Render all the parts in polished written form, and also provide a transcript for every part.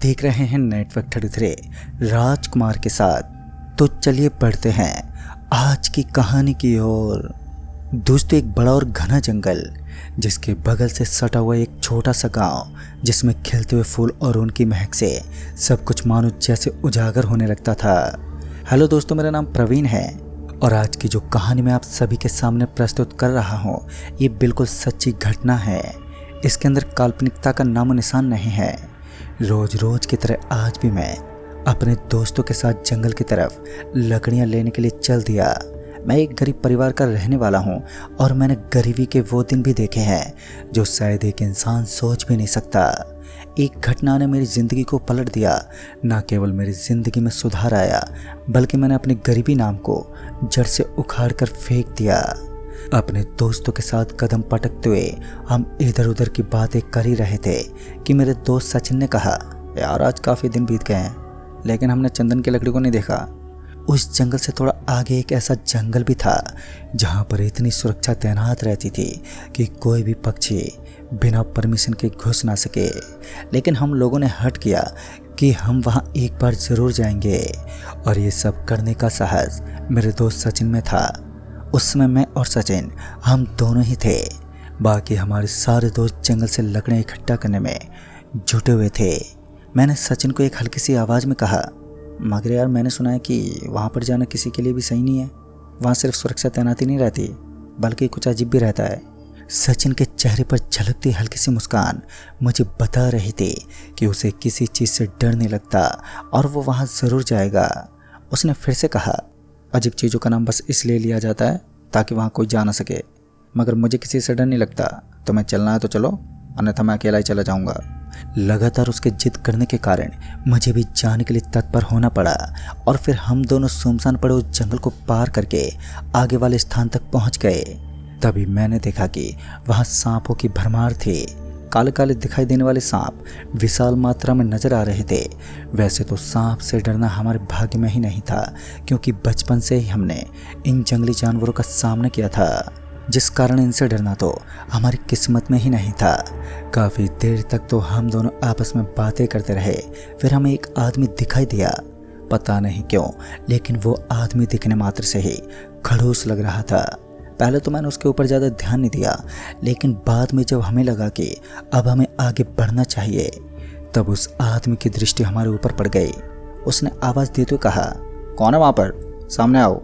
देख रहे हैं नेटवर्क 33 राजकुमार के साथ। तो चलिए बढ़ते हैं आज की कहानी की ओर। दोस्तों, एक बड़ा और घना जंगल जिसके बगल से सटा हुआ एक छोटा सा गांव, जिसमें खिलते हुए फूल और उनकी महक से सब कुछ मानो जैसे उजागर होने लगता था। हेलो दोस्तों, मेरा नाम प्रवीण है और आज की जो कहानी मैं आप सभी के सामने प्रस्तुत कर रहा हूँ ये बिल्कुल सच्ची घटना है। इसके अंदर काल्पनिकता का नामो निशान नहीं है। रोज रोज की तरह आज भी मैं अपने दोस्तों के साथ जंगल की तरफ लकड़ियाँ लेने के लिए चल दिया। मैं एक गरीब परिवार का रहने वाला हूँ और मैंने गरीबी के वो दिन भी देखे हैं जो शायद एक इंसान सोच भी नहीं सकता। एक घटना ने मेरी ज़िंदगी को पलट दिया। न केवल मेरी ज़िंदगी में सुधार आया, बल्कि मैंने अपनी गरीबी नाम को जड़ से उखाड़ कर फेंक दिया। अपने दोस्तों के साथ कदम पटकते हुए हम इधर उधर की बातें कर ही रहे थे कि मेरे दोस्त सचिन ने कहा, यार आज काफ़ी दिन बीत गए हैं लेकिन हमने चंदन की लकड़ी को नहीं देखा। उस जंगल से थोड़ा आगे एक ऐसा जंगल भी था जहाँ पर इतनी सुरक्षा तैनात रहती थी कि कोई भी पक्षी बिना परमिशन के घुस ना सके। लेकिन हम लोगों ने हट किया कि हम वहाँ एक बार ज़रूर जाएंगे और ये सब करने का साहस मेरे दोस्त सचिन में था। उस समय मैं और सचिन हम दोनों ही थे। बाकी हमारे सारे दोस्त जंगल से लकड़ियाँ इकट्ठा करने में जुटे हुए थे। मैंने सचिन को एक हल्की सी आवाज़ में कहा, मगर यार मैंने सुना है कि वहाँ पर जाना किसी के लिए भी सही नहीं है। वहाँ सिर्फ सुरक्षा तैनाती नहीं रहती बल्कि कुछ अजीब भी रहता है। सचिन के चेहरे पर झलकती हल्की सी मुस्कान मुझे बता रही थी कि उसे किसी चीज़ से डर नहीं लगता और वो वहाँ ज़रूर जाएगा। उसने फिर से कहा, अजीब चीज़ों का नाम बस इसलिए लिया जाता है ताकि वहाँ कोई जा ना सके, मगर मुझे किसी से डर नहीं लगता। तुम्हें चलना है तो चलो, अन्यथा मैं अकेला ही चला जाऊँगा। लगातार उसके जिद करने के कारण मुझे भी जाने के लिए तत्पर होना पड़ा और फिर हम दोनों सुनसान पड़े उस जंगल को पार करके आगे वाले स्थान तक पहुंच गए। तभी मैंने देखा कि वहां सांपों की भरमार थी। काले काले दिखाई देने वाले सांप विशाल मात्रा में नजर आ रहे थे। वैसे तो सांप से डरना हमारे भाग्य में ही नहीं था, क्योंकि बचपन से ही हमने इन जंगली जानवरों का सामना किया था, जिस कारण इनसे डरना तो हमारी किस्मत में ही नहीं था। काफ़ी देर तक तो हम दोनों आपस में बातें करते रहे। फिर हमें एक आदमी दिखाई दिया। पता नहीं क्यों, लेकिन वो आदमी दिखने मात्र से ही खड़ूस लग रहा था। पहले तो मैंने उसके ऊपर ज़्यादा ध्यान नहीं दिया, लेकिन बाद में जब हमें लगा कि अब हमें आगे बढ़ना चाहिए, तब उस आदमी की दृष्टि हमारे ऊपर पड़ गई। उसने आवाज़ देते हुए कहा, कौन है वहाँ पर, सामने आओ।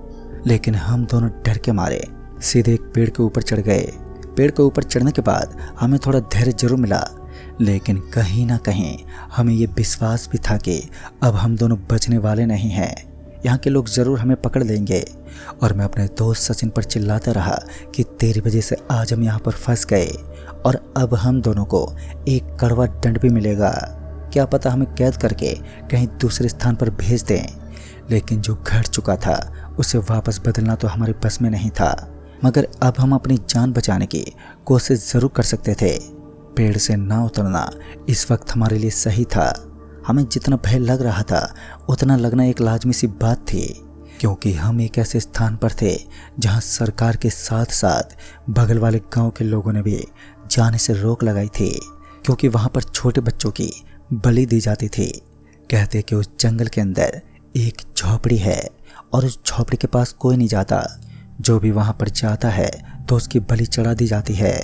लेकिन हम दोनों डर के मारे सीधे एक पेड़ के ऊपर चढ़ गए। पेड़ के ऊपर चढ़ने के बाद हमें थोड़ा धैर्य जरूर मिला, लेकिन कहीं ना कहीं हमें ये विश्वास भी था कि अब हम दोनों बचने वाले नहीं हैं। यहाँ के लोग ज़रूर हमें पकड़ लेंगे। और मैं अपने दोस्त सचिन पर चिल्लाता रहा कि तेरी वजह से आज हम यहाँ पर फंस गए और अब हम दोनों को एक कड़वा दंड भी मिलेगा। क्या पता हमें कैद करके कहीं दूसरे स्थान पर भेज दें। लेकिन जो घट चुका था उसे वापस बदलना तो हमारे बस में नहीं था, मगर अब हम अपनी जान बचाने की कोशिश ज़रूर कर सकते थे। पेड़ से ना उतरना इस वक्त हमारे लिए सही था। हमें जितना भय लग रहा था उतना लगना एक लाजमी सी बात थी, क्योंकि हम एक ऐसे स्थान पर थे जहां सरकार के साथ साथ बगल वाले गांव के लोगों ने भी जाने से रोक लगाई थी, क्योंकि वहां पर छोटे बच्चों की बलि दी जाती थी। कहते कि उस जंगल के अंदर एक झोपड़ी है और उस झोपड़ी के पास कोई नहीं जाता। जो भी वहां पर जाता है तो उसकी बलि चढ़ा दी जाती है।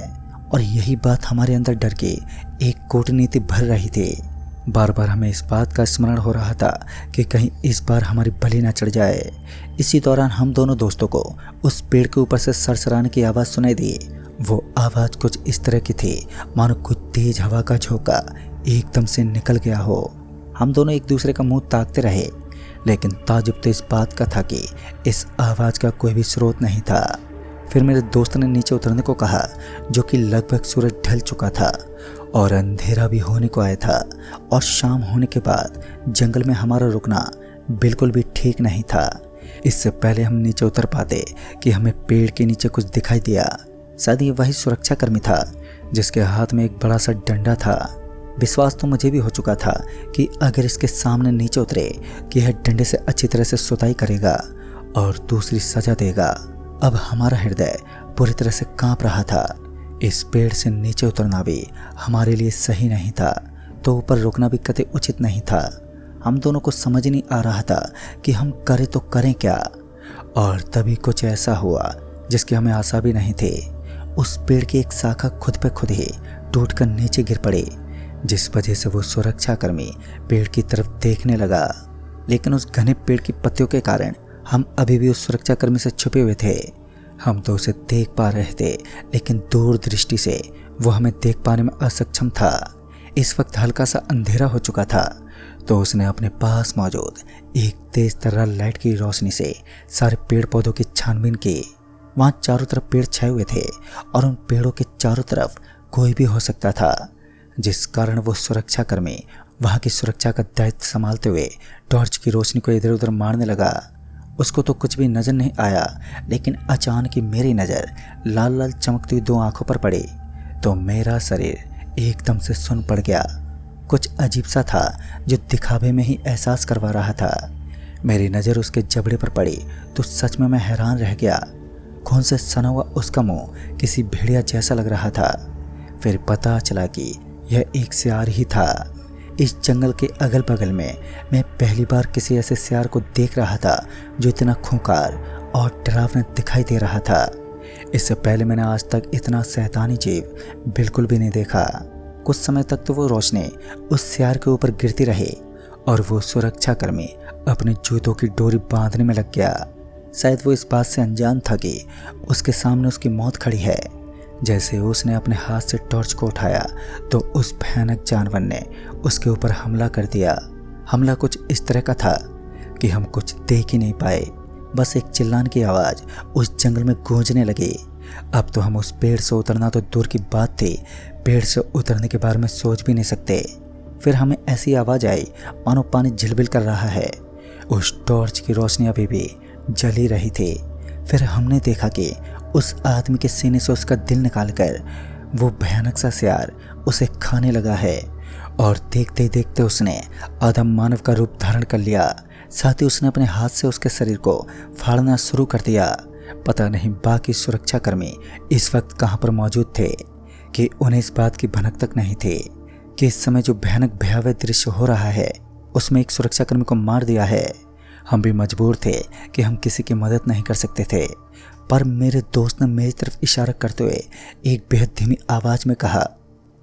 और यही बात हमारे अंदर डर की एक कूटनीति भर रही थी। बार बार हमें इस बात का स्मरण हो रहा था कि कहीं इस बार हमारी बलि ना चढ़ जाए। इसी दौरान हम दोनों दोस्तों को उस पेड़ के ऊपर से सरसराने की आवाज़ सुनाई दी। वो आवाज़ कुछ इस तरह की थी मानो कुछ तेज हवा का झोंका एकदम से निकल गया हो। हम दोनों एक दूसरे का मुंह ताकते रहे, लेकिन ताजुब तो इस बात का था कि इस आवाज़ का कोई भी स्रोत नहीं था। फिर मेरे दोस्त ने नीचे उतरने को कहा, जो कि लगभग सूरज ढल चुका था और अंधेरा भी होने को आया था। और शाम होने के बाद जंगल में हमारा रुकना बिल्कुल भी ठीक नहीं था। इससे पहले हम नीचे उतर पाते कि हमें पेड़ के नीचे कुछ दिखाई दिया। शायद ये वही सुरक्षाकर्मी था जिसके हाथ में एक बड़ा सा डंडा था। विश्वास तो मुझे भी हो चुका था कि अगर इसके सामने नीचे उतरे कि यह डंडे से अच्छी तरह से सुताई करेगा और दूसरी सजा देगा। अब हमारा हृदय पूरी तरह से कांप रहा था। इस पेड़ से नीचे उतरना भी हमारे लिए सही नहीं था, तो ऊपर रुकना भी कतई उचित नहीं था। हम दोनों को समझ नहीं आ रहा था कि हम करें तो करें क्या। और तभी कुछ ऐसा हुआ जिसकी हमें आशा भी नहीं थी। उस पेड़ की एक शाखा खुद पे खुद ही टूटकर नीचे गिर पड़ी, जिस वजह से वो सुरक्षाकर्मी पेड़ की तरफ देखने लगा। लेकिन उस घने पेड़ की पत्तियों के कारण हम अभी भी उस सुरक्षाकर्मी से छुपे हुए थे। हम तो उसे देख पा रहे थे, लेकिन दूर दृष्टि से वो हमें देख पाने में असक्षम था। इस वक्त हल्का सा अंधेरा हो चुका था, तो उसने अपने पास मौजूद एक तेज तर्रा लाइट की रोशनी से सारे पेड़ पौधों की छानबीन की। वहां चारों तरफ पेड़ छाए हुए थे और उन पेड़ों के चारों तरफ कोई भी हो सकता था, जिस कारण वो सुरक्षाकर्मी वहां की सुरक्षा का दायित्व संभालते हुए टॉर्च की रोशनी को इधर उधर मारने लगा। उसको तो कुछ भी नजर नहीं आया, लेकिन अचानक ही मेरी नज़र लाल लाल चमकती हुई 2 आंखों पर पड़ी, तो मेरा शरीर एकदम से सुन पड़ गया। कुछ अजीब सा था जो दिखावे में ही एहसास करवा रहा था। मेरी नज़र उसके जबड़े पर पड़ी तो सच में मैं हैरान रह गया। खून से सना हुआ उसका मुंह किसी भेड़िया जैसा लग रहा था। फिर पता चला कि यह एक सियार ही था। इस जंगल के अगल बगल में मैं पहली बार किसी ऐसे सियार को देख रहा था जो इतना खूंखार और डरावना दिखाई दे रहा था। इससे पहले मैंने आज तक इतना शैतानी जीव बिल्कुल भी नहीं देखा। कुछ समय तक तो वो रोशनी उस सियार के ऊपर गिरती रही और वो सुरक्षाकर्मी अपने जूतों की डोरी बांधने में लग गया। शायद वो इस बात से अनजान था कि उसके सामने उसकी मौत खड़ी है। जैसे उसने अपने हाथ से टॉर्च को उठाया तो उस भयानक जानवर ने उसके ऊपर हमला कर दिया। हमला कुछ इस तरह का था कि हम कुछ देख ही नहीं पाए। बस एक चिल्लाने की आवाज़ उस जंगल में गूंजने लगी। अब तो हम उस पेड़ से उतरना तो दूर की बात थी, पेड़ से उतरने के बारे में सोच भी नहीं सकते। फिर हमें ऐसी आवाज़ आई मानो पानी झिलबिल कर रहा है। उस टॉर्च की रोशनी अभी भी जली रही थी। फिर हमने देखा कि उस आदमी के सीने से उसका दिल निकालकर वो भयानक सा सियार उसे खाने लगा है। और देखते ही देखते उसने आदम मानव का रूप धारण कर लिया। साथ ही उसने अपने हाथ से उसके शरीर को फाड़ना शुरू कर दिया। पता नहीं बाकी सुरक्षाकर्मी इस वक्त कहाँ पर मौजूद थे कि उन्हें इस बात की भनक तक नहीं थी कि इस समय जो भयानक भयावह दृश्य हो रहा है उसमें एक सुरक्षाकर्मी को मार दिया है। हम भी मजबूर थे कि हम किसी की मदद नहीं कर सकते थे, पर मेरे दोस्त ने मेरी तरफ इशारा करते हुए एक बेहद धीमी आवाज़ में कहा,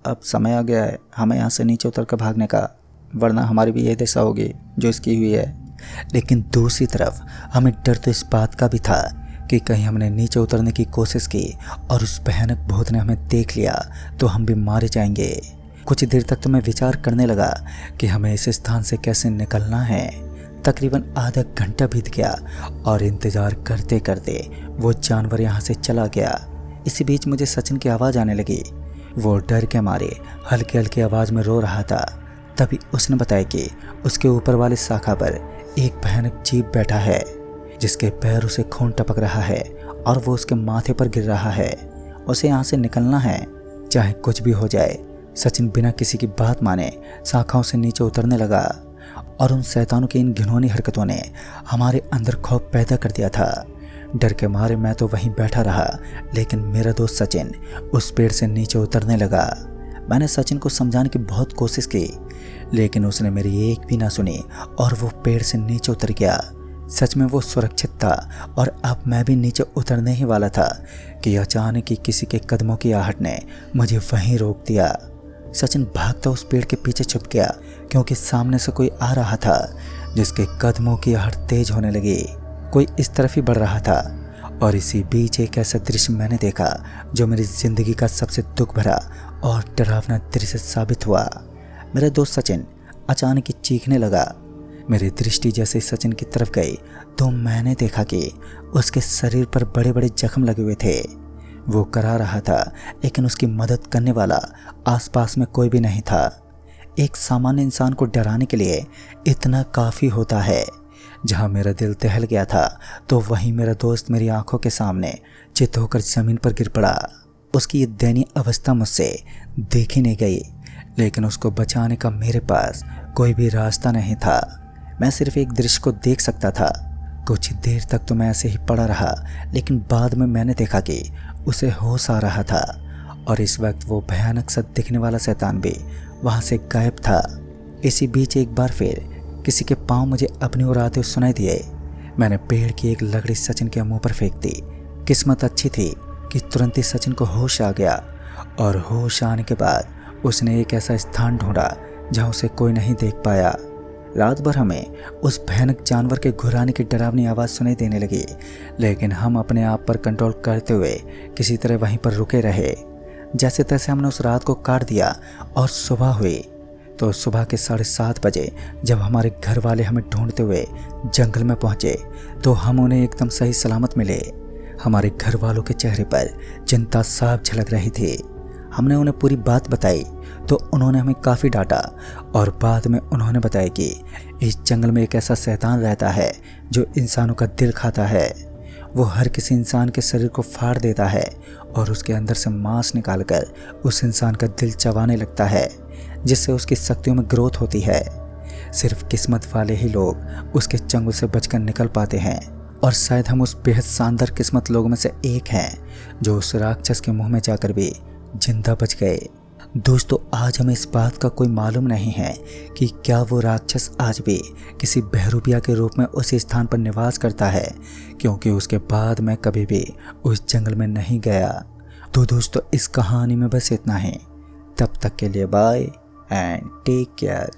अब समय आ गया है हमें यहाँ से नीचे उतर कर भागने का, वरना हमारी भी यही दशा होगी जो इसकी हुई है। लेकिन दूसरी तरफ हमें डर तो इस बात का भी था कि कहीं हमने नीचे उतरने की कोशिश की और उस भयानक भूत ने हमें देख लिया तो हम भी मारे जाएंगे। कुछ देर तक तो मैं विचार करने लगा कि हमें इस स्थान से कैसे निकलना है। तकरीबन आधा घंटा बीत गया और इंतज़ार करते करते वो जानवर यहाँ से चला गया। इसी बीच मुझे सचिन की आवाज़ आने लगी। वो डर के मारे हल्की हल्की आवाज़ में रो रहा था। तभी उसने बताया कि उसके ऊपर वाली शाखा पर एक भयानक जीव बैठा है, जिसके पैरों से खून टपक रहा है और वो उसके माथे पर गिर रहा है। उसे यहाँ से निकलना है, चाहे कुछ भी हो जाए। सचिन बिना किसी की बात माने शाखाओं से नीचे उतरने लगा और उन शैतानों की इन घिनौनी हरकतों ने हमारे अंदर खौफ पैदा कर दिया था। डर के मारे मैं तो वहीं बैठा रहा, लेकिन मेरा दोस्त सचिन उस पेड़ से नीचे उतरने लगा। मैंने सचिन को समझाने की बहुत कोशिश की, लेकिन उसने मेरी एक भी ना सुनी और वो पेड़ से नीचे उतर गया। सच में वो सुरक्षित था और अब मैं भी नीचे उतरने ही वाला था कि अचानक ही किसी के कदमों की आहट ने मुझे वहीं रोक दिया। सचिन भागता उस पेड़ के पीछे छुप गया, क्योंकि सामने से कोई आ रहा था जिसके कदमों की आहट तेज होने लगी। कोई इस तरफ ही बढ़ रहा था और इसी बीच एक ऐसा दृश्य मैंने देखा जो मेरी जिंदगी का सबसे दुख भरा और डरावना दृश्य साबित हुआ। मेरा दोस्त सचिन अचानक ही चीखने लगा। मेरी दृष्टि जैसे सचिन की तरफ गई तो मैंने देखा कि उसके शरीर पर बड़े बड़े जख्म लगे हुए थे। वो करा रहा था, लेकिन उसकी मदद करने वाला आसपास में कोई भी नहीं था। एक सामान्य इंसान को डराने के लिए इतना काफ़ी होता है। जहाँ मेरा दिल दहल गया था तो वहीं मेरा दोस्त मेरी आंखों के सामने चित होकर ज़मीन पर गिर पड़ा। उसकी ये दयनीय अवस्था मुझसे देखी नहीं गई, लेकिन उसको बचाने का मेरे पास कोई भी रास्ता नहीं था। मैं सिर्फ एक दृश्य को देख सकता था। कुछ देर तक तो मैं ऐसे ही पड़ा रहा, लेकिन बाद में मैंने देखा कि उसे होश आ रहा था और इस वक्त वो भयानक सा दिखने वाला शैतान भी वहाँ से गायब था। इसी बीच एक बार फिर किसी के पाँव मुझे अपनी ओर आते हुए सुनाई दिए। मैंने पेड़ की एक लकड़ी सचिन के मुंह पर फेंक दी। किस्मत अच्छी थी कि तुरंत ही सचिन को होश आ गया और होश आने के बाद उसने एक ऐसा स्थान ढूंढा जहां उसे कोई नहीं देख पाया। रात भर हमें उस भयानक जानवर के घुराने की डरावनी आवाज़ सुनाई देने लगी, लेकिन हम अपने आप पर कंट्रोल करते हुए किसी तरह वहीं पर रुके रहे। जैसे तैसे हमने उस रात को काट दिया और सुबह हुई तो सुबह के 7:30 बजे जब हमारे घर वाले हमें ढूंढते हुए जंगल में पहुंचे तो हम उन्हें एकदम सही सलामत मिले। हमारे घर वालों के चेहरे पर चिंता साफ झलक रही थी। हमने उन्हें पूरी बात बताई तो उन्होंने हमें काफ़ी डांटा और बाद में उन्होंने बताया कि इस जंगल में एक ऐसा शैतान रहता है जो इंसानों का दिल खाता है। वो हर किसी इंसान के शरीर को फाड़ देता है और उसके अंदर से मांस निकालकर उस इंसान का दिल चबाने लगता है, जिससे उसकी शक्तियों में ग्रोथ होती है। सिर्फ किस्मत वाले ही लोग उसके चंगुल से बचकर निकल पाते हैं और शायद हम उस बेहद शानदार किस्मत लोगों में से एक हैं जो उस राक्षस के मुंह में जाकर भी जिंदा बच गए। दोस्तों, आज हमें इस बात का कोई मालूम नहीं है कि क्या वो राक्षस आज भी किसी बहरूपिया के रूप में उस स्थान पर निवास करता है, क्योंकि उसके बाद मैं कभी भी उस जंगल में नहीं गया। तो दोस्तों, इस कहानी में बस इतना ही। तब तक के लिए बाय एंड टेक केयर।